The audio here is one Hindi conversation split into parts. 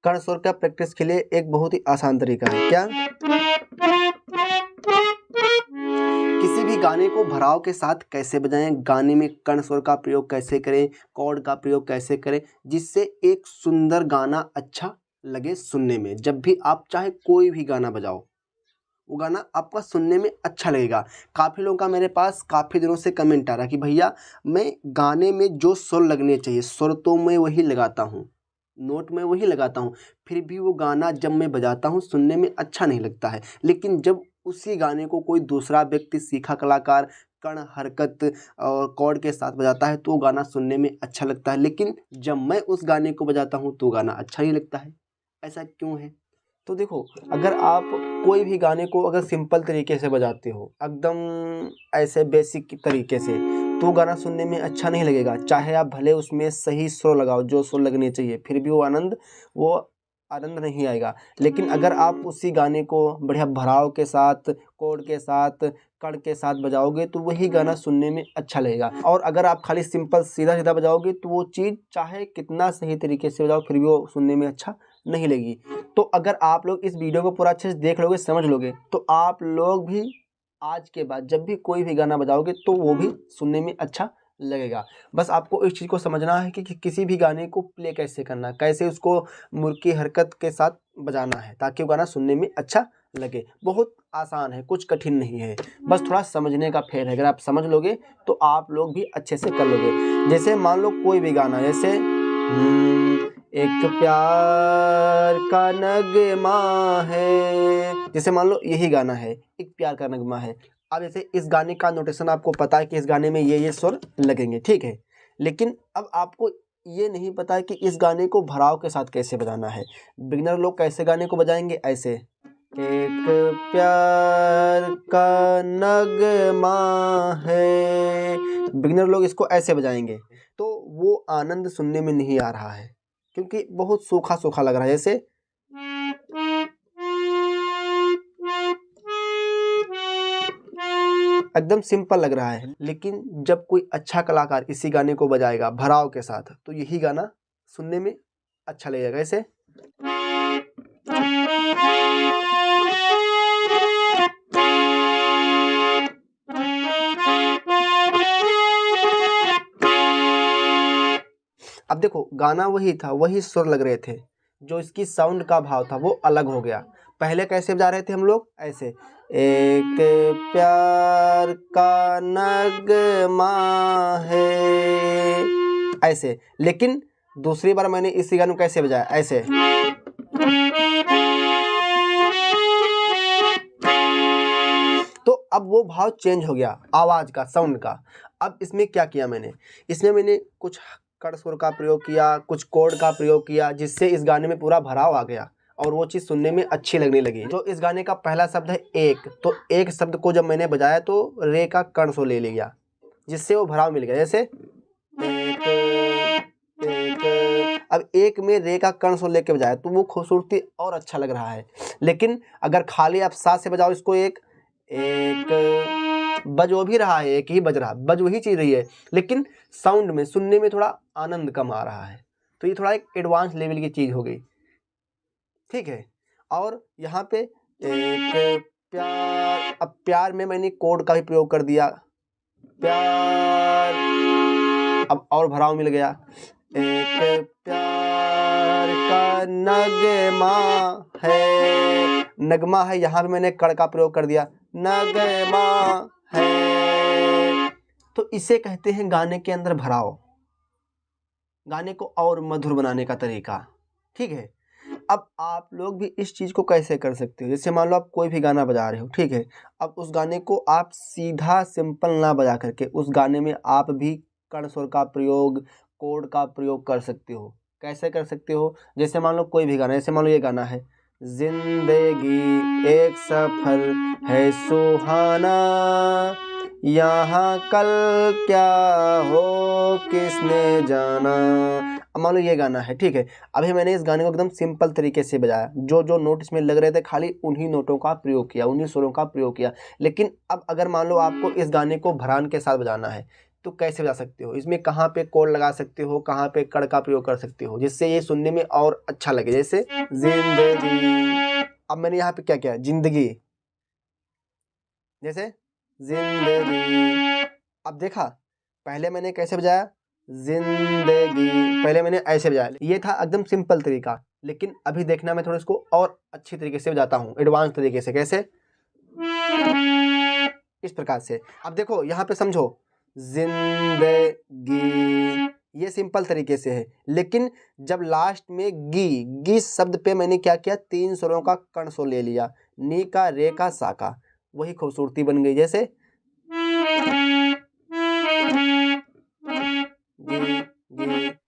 कर्ण स्वर का प्रैक्टिस के लिए एक बहुत ही आसान तरीका है। क्या? किसी भी गाने को भराव के साथ कैसे बजाएं, गाने में कर्ण स्वर का प्रयोग कैसे करें, कॉर्ड का प्रयोग कैसे करें, जिससे एक सुंदर गाना अच्छा लगे सुनने में। जब भी आप चाहे कोई भी गाना बजाओ, वो गाना आपका सुनने में अच्छा लगेगा। काफ़ी लोगों का मेरे पास काफ़ी दिनों से कमेंट आ रहा है कि भैया मैं गाने में जो सुर लगने चाहिए, सुर तो मैं वही लगाता हूँ, नोट में वही लगाता हूँ, फिर भी वो गाना जब मैं बजाता हूँ सुनने में अच्छा नहीं लगता है। लेकिन जब उसी गाने को कोई दूसरा व्यक्ति, सीखा कलाकार, कर्ण, हरकत और कॉर्ड के साथ बजाता है तो वो गाना सुनने में अच्छा लगता है। लेकिन जब मैं उस गाने को बजाता हूँ तो गाना अच्छा नहीं लगता है। ऐसा क्यों है? तो देखो, अगर आप कोई भी गाने को अगर सिंपल तरीके से बजाते हो, एकदम ऐसे बेसिक तरीके से, तो गाना सुनने में अच्छा नहीं लगेगा। चाहे आप भले उसमें सही सुर लगाओ, जो सुर लगने चाहिए, फिर भी वो आनंद नहीं आएगा। लेकिन अगर आप उसी गाने को बढ़िया भराव के साथ, कोड के साथ, कड़ के साथ बजाओगे तो वही गाना सुनने में अच्छा लगेगा। और अगर आप खाली सिंपल सीधा सीधा बजाओगे तो वो चीज़ चाहे कितना सही तरीके से बजाओ फिर भी वो सुनने में अच्छा नहीं लगेगी। तो अगर आप लोग इस वीडियो को पूरा अच्छे से देख लोगे, समझ लोगे, तो आप लोग भी आज के बाद जब भी कोई भी गाना बजाओगे तो वो भी सुनने में अच्छा लगेगा। बस आपको इस चीज़ को समझना है कि किसी भी गाने को प्ले कैसे करना है, कैसे उसको मुर्की हरकत के साथ बजाना है ताकि वो गाना सुनने में अच्छा लगे। बहुत आसान है, कुछ कठिन नहीं है, बस थोड़ा समझने का फेर है। अगर आप समझ लोगे तो आप लोग भी अच्छे से कर लोगे। जैसे मान लो कोई भी गाना, जैसे एक प्यार का नगमा है, जैसे मान लो यही गाना है, एक प्यार का नगमा है। अब जैसे इस गाने का नोटेशन आपको पता है कि इस गाने में ये सुर लगेंगे, ठीक है। लेकिन अब आपको ये नहीं पता है कि इस गाने को भराव के साथ कैसे बजाना है। बिगिनर लोग कैसे गाने को बजाएंगे? ऐसे, एक प्यार का नगमा है। बिगिनर लोग इसको ऐसे बजाएंगे तो वो आनंद सुनने में नहीं आ रहा है, क्योंकि बहुत सूखा सूखा लग रहा है। जैसे एकदम सिंपल लग रहा है। लेकिन जब कोई अच्छा कलाकार इसी गाने को बजाएगा भराव के साथ तो यही गाना सुनने में अच्छा लगेगा। ऐसे अब देखो, गाना वही था, वही सुर लग रहे थे, जो इसकी साउंड का भाव था वो अलग हो गया। पहले कैसे बजा रहे थे हम लोग? ऐसे, एक प्यार का नगमा है, ऐसे। लेकिन दूसरी बार मैंने इसी गाने को कैसे बजाया? ऐसे। तो अब वो भाव चेंज हो गया, आवाज का, साउंड का। अब इसमें क्या किया मैंने? इसमें मैंने कुछ कड़ स्वर का प्रयोग किया, कुछ कोड का प्रयोग किया, जिससे इस गाने में पूरा भराव आ गया और वो चीज़ सुनने में अच्छी लगने लगी। जो इस गाने का पहला शब्द है एक, तो एक शब्द को जब मैंने बजाया तो रे का कर्ण स्वर ले लिया, जिससे वो भराव मिल गया। जैसे एक, अब एक में रे का कर्ण स्वर लेके बजाया तो वो खूबसूरती और अच्छा लग रहा है। लेकिन अगर खाली आप सा से बजाओ इसको, एक बज वो भी रहा है, एक ही बज रहा, बज वही चीज रही है, लेकिन साउंड में, सुनने में थोड़ा आनंद कम आ रहा है। तो ये थोड़ा एक एडवांस लेवल की चीज हो गई, ठीक है। और यहाँ पे एक प्यार, अब प्यार में मैंने कोड का भी प्रयोग कर दिया, प्यार, अब और भराव मिल गया। एक प्यार का नगमा है, नगमा है, यहाँ पे मैंने कड़ का प्रयोग कर दिया, नगमा है। तो इसे कहते हैं गाने के अंदर भराव, गाने को और मधुर बनाने का तरीका, ठीक है। अब आप लोग भी इस चीज़ को कैसे कर सकते हो? जैसे मान लो आप कोई भी गाना बजा रहे हो, ठीक है। अब उस गाने को आप सीधा सिंपल ना बजा करके उस गाने में आप भी कर्ण स्वर का प्रयोग, कोड का प्रयोग कर सकते हो। कैसे कर सकते हो? जैसे मान लो कोई भी गाना, जैसे मान लो ये गाना है, जिंदगी एक सफर है सुहाना, यहाँ कल क्या हो किसने जाना। अब मान लो ये गाना है, ठीक है। अभी मैंने इस गाने को एकदम सिंपल तरीके से बजाया, जो जो नोट इसमें लग रहे थे खाली उन्हीं नोटों का प्रयोग किया, उन्हीं सुरों का प्रयोग किया। लेकिन अब अगर मान लो आपको इस गाने को भरान के साथ बजाना है तो कैसे बजा सकते हो, इसमें कहाँ पे कोड लगा सकते हो, कहाँ पे कड़ का प्रयोग कर सकते हो, जिससे ये सुनने में और अच्छा लगे। जैसे जिंदगी, अब मैंने यहाँ पे क्या किया, जिंदगी, जैसे जिंदगी। अब देखा पहले मैंने कैसे बजाया, जिंदगी, पहले मैंने ऐसे बजाया, ये था एकदम सिंपल तरीका। लेकिन अभी देखना मैं थोड़ा इसको और अच्छी तरीके से बजाता हूँ, एडवांस तरीके से। कैसे, इस प्रकार से। अब देखो यहाँ पे समझो, जिंदगी, ये सिंपल तरीके से है। लेकिन जब लास्ट में गी शब्द पे मैंने क्या किया, 3 स्वरों का कर्ण स्वर ले लिया, नी का, रे का, सा का, वही खूबसूरती बन गई। जैसे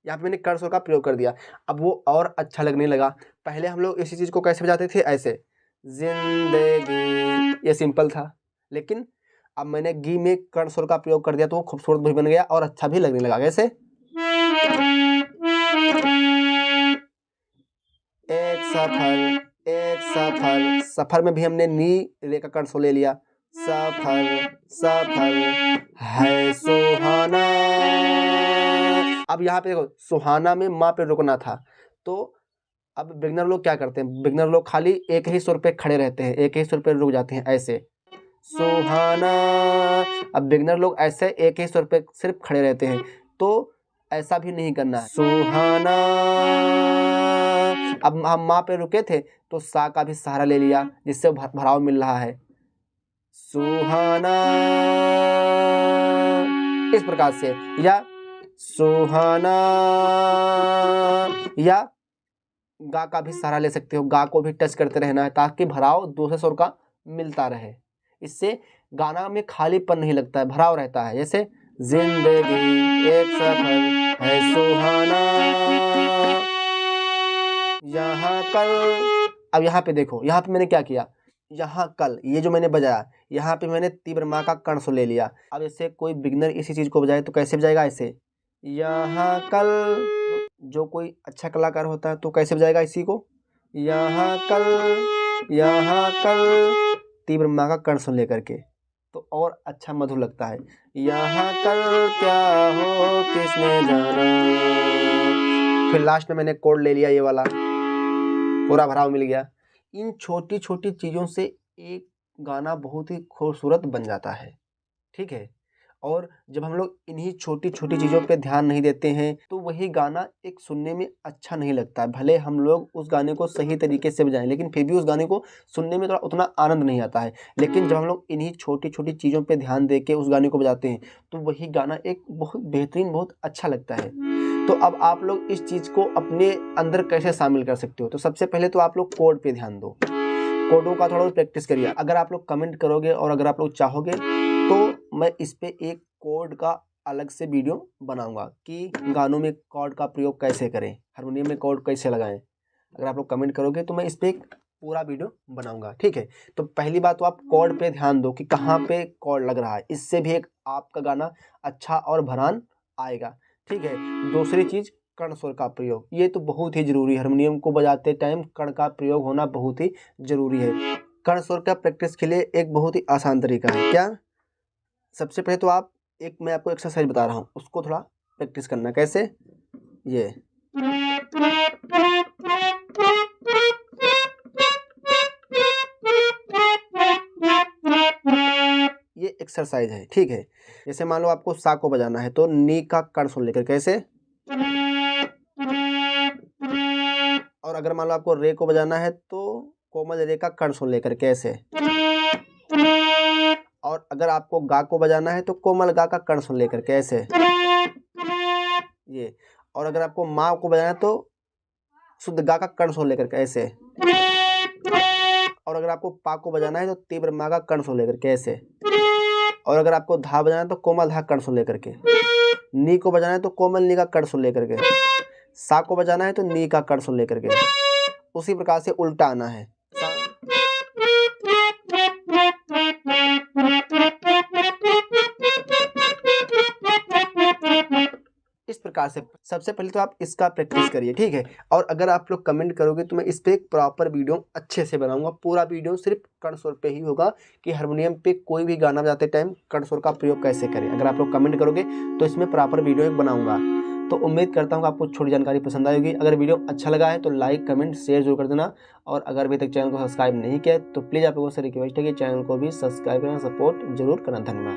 यहाँ पे मैंने कर्ण स्वर का प्रयोग कर दिया, अब वो और अच्छा लगने लगा। पहले हम लोग इसी चीज को कैसे बजाते थे, ऐसे जिंदगी, ये सिंपल था। लेकिन अब मैंने गी में कर्ण स्वर का प्रयोग कर दिया तो वो खूबसूरत भी बन गया और अच्छा भी लगने लगा। कैसे, एक सफर, एक सफर, सफर में भी हमने नी रे का कर्ण स्वर ले लिया, सफर, सफर है सुहाना। अब यहाँ पे देखो, सुहाना में माँ पे रुकना था, तो अब बिगनर लोग क्या करते हैं, बिगनर लोग खाली एक ही सुर पे खड़े रहते हैं, एक ही सुर पे रुक जाते हैं, ऐसे सुहाना। अब बिगनर लोग ऐसे एक ही सुर पे सिर्फ खड़े रहते हैं, तो ऐसा भी नहीं करना है, सुहाना। अब हम माँ पे रुके थे तो सा का भी सहारा ले लिया, जिससे भराव मिल रहा है, सुहाना, इस प्रकार से। या सुहाना, या गा का भी सहारा ले सकते हो, गा को भी टच करते रहना है ताकि भराव दूसरे स्वर का मिलता रहे। इससे गाना में खालीपन नहीं लगता है, भराव रहता है। जैसे जिंदगी एक सफर है सुहाना, यहाँ कल। अब यहाँ पे देखो, यहाँ पे मैंने क्या किया, यहाँ कल, ये जो मैंने बजाया, यहाँ पे मैंने तीव्र माँ का कर्ण स्वर ले लिया। अब इससे कोई बिगनर इसी चीज को बजाए तो कैसे बजाएगा, ऐसे यहाँ कल। जो कोई अच्छा कलाकार होता है तो कैसे बजाएगा इसी को, यहाँ कल, यहाँ कल, तीव्र माँ का कर्ण स्वर लेकर के, तो और अच्छा मधुर लगता है। यहाँ कल क्या हो किसने जाना, फिर लास्ट में मैंने कोड ले लिया, ये वाला, पूरा भराव मिल गया। इन छोटी छोटी चीज़ों से एक गाना बहुत ही खूबसूरत बन जाता है, ठीक है। और जब हम लोग इन्हीं छोटी छोटी चीज़ों पे ध्यान नहीं देते हैं तो वही गाना एक सुनने में अच्छा नहीं लगता है। भले हम लोग उस गाने को सही तरीके से बजाएं, लेकिन फिर भी उस गाने को सुनने में थोड़ा उतना आनंद नहीं आता है। लेकिन जब हम लोग इन्हीं छोटी छोटी चीज़ों पे ध्यान दे के उस गाने को बजाते हैं तो वही गाना एक बहुत बेहतरीन, बहुत अच्छा लगता है। तो अब आप लोग इस चीज़ को अपने अंदर कैसे शामिल कर सकते हो, तो सबसे पहले तो आप लोग कोड पे ध्यान दो, कोडों का थोड़ा प्रैक्टिस करिए। अगर आप लोग कमेंट करोगे और अगर आप लोग चाहोगे तो मैं इस पे एक कोड का अलग से वीडियो बनाऊंगा कि गानों में कोड का प्रयोग कैसे करें, हारमोनियम में कोड कैसे लगाएं। अगर आप लोग कमेंट करोगे तो मैं इस पे एक पूरा वीडियो बनाऊंगा, ठीक है। तो पहली बात तो आप कोड पे ध्यान दो कि कहाँ पे कोड लग रहा है, इससे भी एक आपका गाना अच्छा और भरान आएगा, ठीक है। दूसरी चीज़, कर्ण स्वर का प्रयोग, ये तो बहुत ही जरूरी है। हारमोनियम को बजाते टाइम कर्ण का प्रयोग होना बहुत ही जरूरी है। कर्ण स्वर का प्रैक्टिस के लिए एक बहुत ही आसान तरीका है। क्या, सबसे पहले तो आप एक, मैं आपको एक्सरसाइज बता रहा हूँ, उसको थोड़ा प्रैक्टिस करना। कैसे, ये एक्सरसाइज है, ठीक है। जैसे मान लो आपको सा को बजाना है तो नी का कर्ण स्वर लेकर कैसे, और अगर मान लो आपको रे को बजाना है तो कोमल रे का कर्ण स्वर लेकर कैसे, और अगर आपको गा को बजाना है तो कोमल गा का कर्ण स्वर लेकर कैसे, ये। और अगर आपको माँ को बजाना है तो शुद्ध गा का कर्ण स्वर लेकर कैसे, और अगर आपको पा को बजाना है तो तीव्र मा का कर्ण स्वर लेकर कैसे, और अगर आपको धा बजाना है तो कोमल धा कर्ण स्वर लेकर के, नी को बजाना है तो कोमल नी का कर्ण स्वर लेकर के, सा को बजाना है तो नी का कर्ण स्वर लेकर के। उसी प्रकार से उल्टा आना है, इस प्रकार प्यार से। सबसे पहले तो आप इसका प्रैक्टिस करिए, ठीक है। और अगर आप लोग कमेंट करोगे तो मैं इस पर एक प्रॉपर वीडियो अच्छे से बनाऊंगा। पूरा वीडियो सिर्फ कर्ण स्वर पे ही होगा कि हारमोनियम पे कोई भी गाना बजाते टाइम कर्ण स्वर का प्रयोग कैसे करें। अगर आप लोग कमेंट करोगे तो इसमें प्रॉपर वीडियो एक बनाऊंगा। तो उम्मीद करता हूँ कि आपको छोटी जानकारी पसंद आएगी। अगर वीडियो अच्छा लगा है तो लाइक कमेंट शेयर जरूर कर देना। और अगर अभी तक चैनल को सब्सक्राइब नहीं किया तो प्लीज़ आप लोगों से रिक्वेस्ट है कि चैनल को भी सब्सक्राइब करना, सपोर्ट जरूर करना। धन्यवाद।